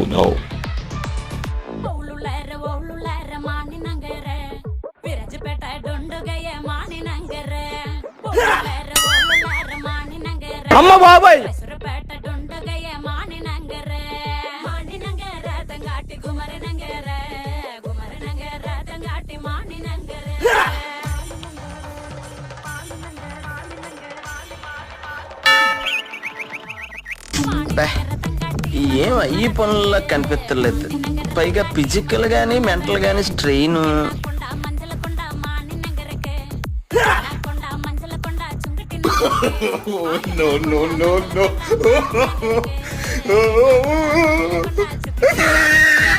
no. అమ్మ బాబాయ్ ఏం ఈ పనుల్లో కనిపించలేదు. పైగా ఫిజికల్ గానీ మెంటల్ గానీ strain. No, no, no, no.